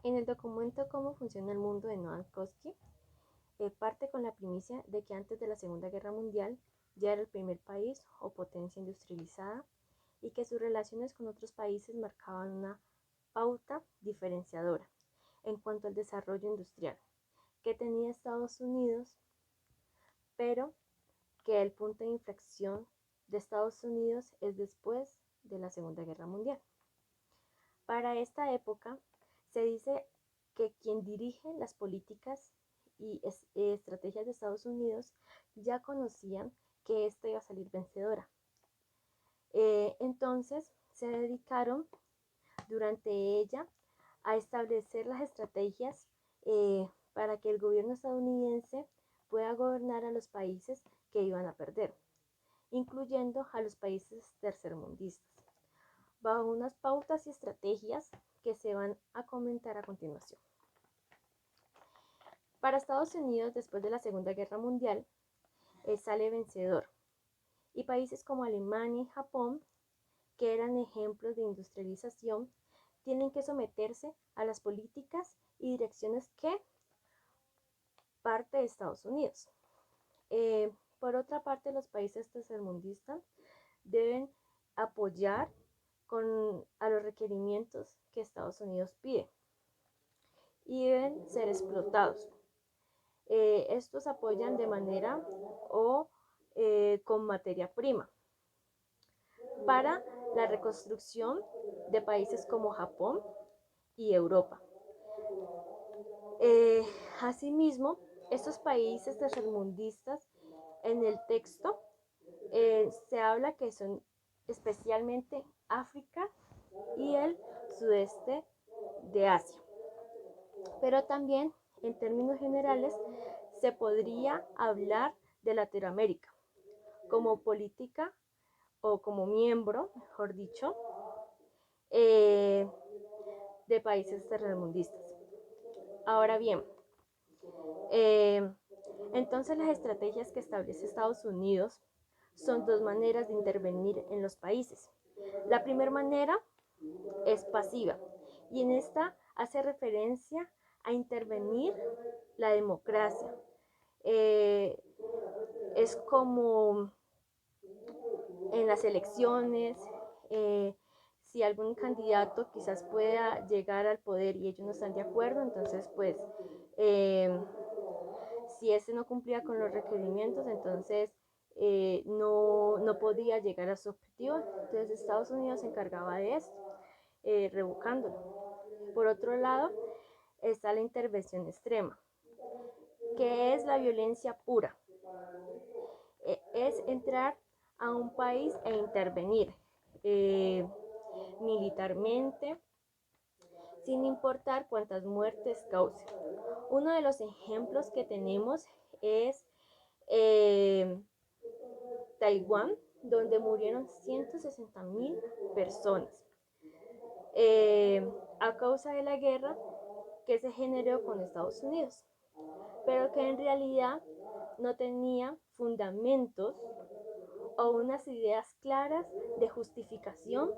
En el documento Cómo funciona el mundo de Noam Chomsky, parte con la primicia de que antes de la Segunda Guerra Mundial ya era el primer país o potencia industrializada y que sus relaciones con otros países marcaban una pauta diferenciadora en cuanto al desarrollo industrial que tenía Estados Unidos, pero que el punto de inflexión de Estados Unidos es después de la Segunda Guerra Mundial. Para esta época se dice que quien dirige las políticas y estrategias de Estados Unidos ya conocían que esta iba a salir vencedora. Entonces se dedicaron durante ella a establecer las estrategias para que el gobierno estadounidense pueda gobernar a los países que iban a perder, incluyendo a los países tercermundistas, bajo unas pautas y estrategias que se van a comentar a continuación. Para Estados Unidos, después de la Segunda Guerra Mundial, sale vencedor, y países como Alemania y Japón, que eran ejemplos de industrialización, tienen que someterse a las políticas y direcciones que parte de Estados Unidos. Por otra parte, los países tercermundistas deben apoyar a los requerimientos que Estados Unidos pide y deben ser explotados. Estos apoyan de manera o con materia prima para la reconstrucción de países como Japón y Europa. Eh, Asimismo, estos países tercermundistas en el texto se habla que son especialmente África y el sudeste de Asia. Pero también, en términos generales, se podría hablar de Latinoamérica como política o como miembro, mejor dicho, eh, de países tercermundistas. Ahora bien, eh, entonces las estrategias que establece Estados Unidos son dos maneras de intervenir en los países. La primera manera es pasiva y en esta hace referencia a intervenir la democracia. Eh, es como en las elecciones, si algún candidato quizás pueda llegar al poder y ellos no están de acuerdo, entonces pues si ese no cumplía con los requerimientos, entonces no podía llegar a su objetivo. Entonces Estados Unidos se encargaba de esto, revocándolo. Por otro lado, está la intervención extrema, que es la violencia pura. Es entrar a un país e intervenir militarmente, sin importar cuántas muertes cause. Uno de los ejemplos que tenemos es Taiwán, donde murieron 160.000 personas a causa de la guerra que se generó con Estados Unidos, pero que en realidad no tenía fundamentos o unas ideas claras de justificación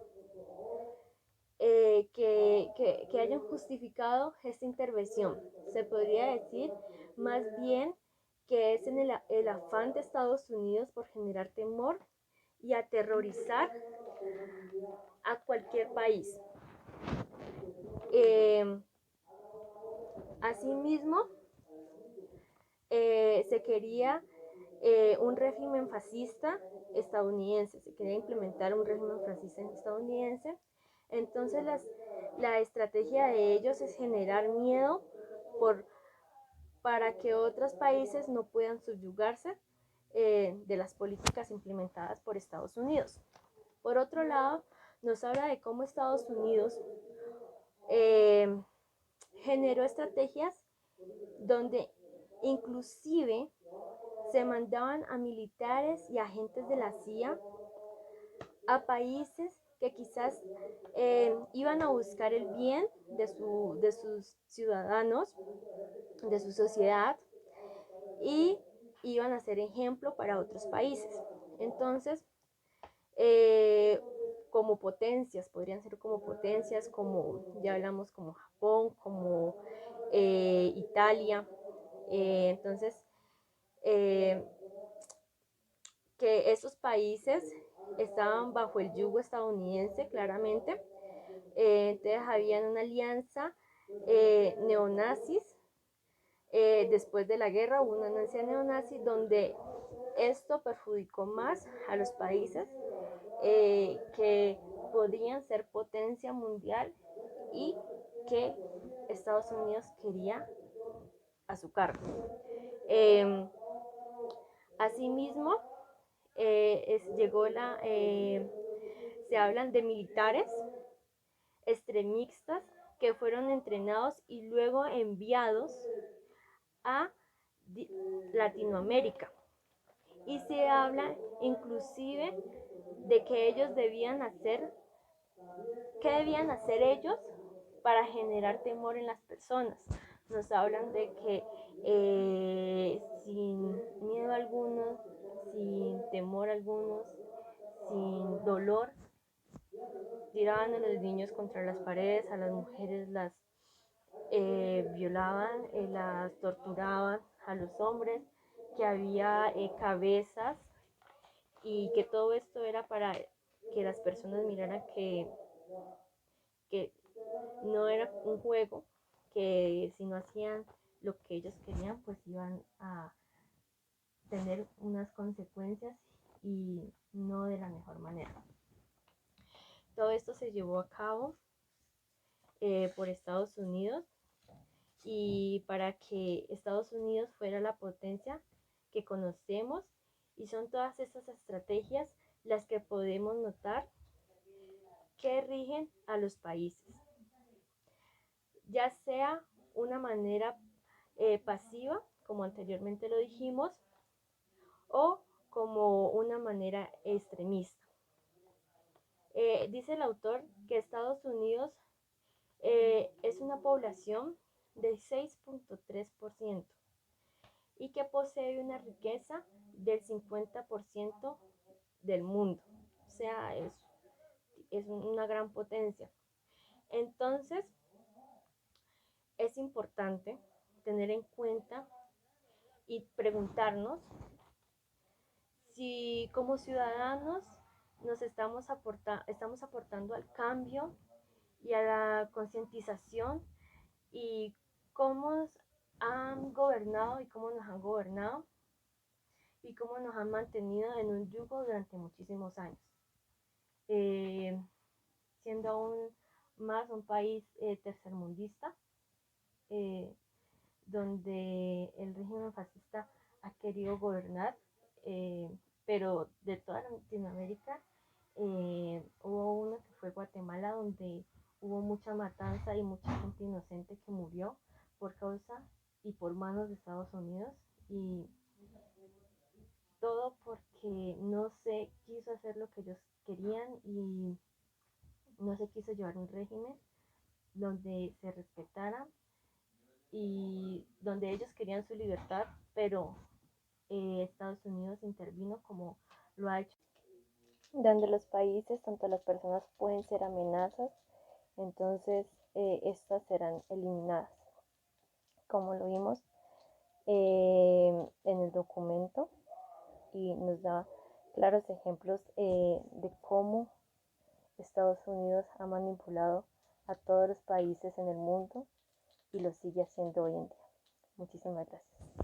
que hayan justificado esta intervención. Se podría decir más bien que es en el afán de Estados Unidos por generar temor y aterrorizar a cualquier país. Eh, Asimismo, se quería un régimen fascista estadounidense, se quería implementar un régimen fascista estadounidense. Entonces la estrategia de ellos es generar miedo para que otros países no puedan subyugarse de las políticas implementadas por Estados Unidos. Por otro lado, nos habla de cómo Estados Unidos eh, generó estrategias donde inclusive se mandaban a militares y agentes de la CIA a países que quizás iban a buscar el bien de sus ciudadanos, de su sociedad, y iban a ser ejemplo para otros países. Entonces, como potencias, podrían ser como potencias, como ya hablamos, como Japón, como Italia. Entonces, que esos países estaban bajo el yugo estadounidense, claramente. Entonces, había una alianza neonazis. Después de la guerra hubo una alianza neonazi donde esto perjudicó más a los países que podrían ser potencia mundial y que Estados Unidos quería a su cargo. Asimismo, llegó se hablan de militares extremistas que fueron entrenados y luego enviados a Latinoamérica. Y se habla inclusive de que ellos ¿qué debían hacer ellos para generar temor en las personas? Nos hablan de que sin miedo alguno, sin temor alguno, sin dolor, tiraban a los niños contra las paredes, a las mujeres las violaban, las torturaban, a los hombres, que había cabezas y que todo esto era para que las personas miraran que no era un juego, que si no hacían lo que ellos querían, pues iban a tener unas consecuencias y no de la mejor manera. Todo esto se llevó a cabo por Estados Unidos, y para que Estados Unidos fuera la potencia que conocemos, y son todas estas estrategias las que podemos notar que rigen a los países, ya sea una manera pasiva, como anteriormente lo dijimos, o como una manera extremista. Dice el autor que Estados Unidos es una población del 6.3% y que posee una riqueza del 50% del mundo. O sea, es una gran potencia. Entonces, es importante tener en cuenta y preguntarnos si como ciudadanos estamos aportando al cambio y a la concientización, y cómo han gobernado y cómo nos han gobernado y cómo nos han mantenido en un yugo durante muchísimos años, eh, siendo aún más un país tercermundista, eh, donde el régimen fascista ha querido gobernar, eh, pero de toda Latinoamérica. Hubo uno que fue Guatemala, donde hubo mucha matanza y mucha gente inocente que murió por causa y por manos de Estados Unidos, y todo porque no se quiso hacer lo que ellos querían y no se quiso llevar un régimen donde se respetara y donde ellos querían su libertad, pero Estados Unidos intervino como lo ha hecho, donde los países, tanto las personas, pueden ser amenazas, entonces estas serán eliminadas, como lo vimos en el documento, y nos da claros ejemplos de cómo Estados Unidos ha manipulado a todos los países en el mundo y lo sigue haciendo hoy en día. Muchísimas gracias.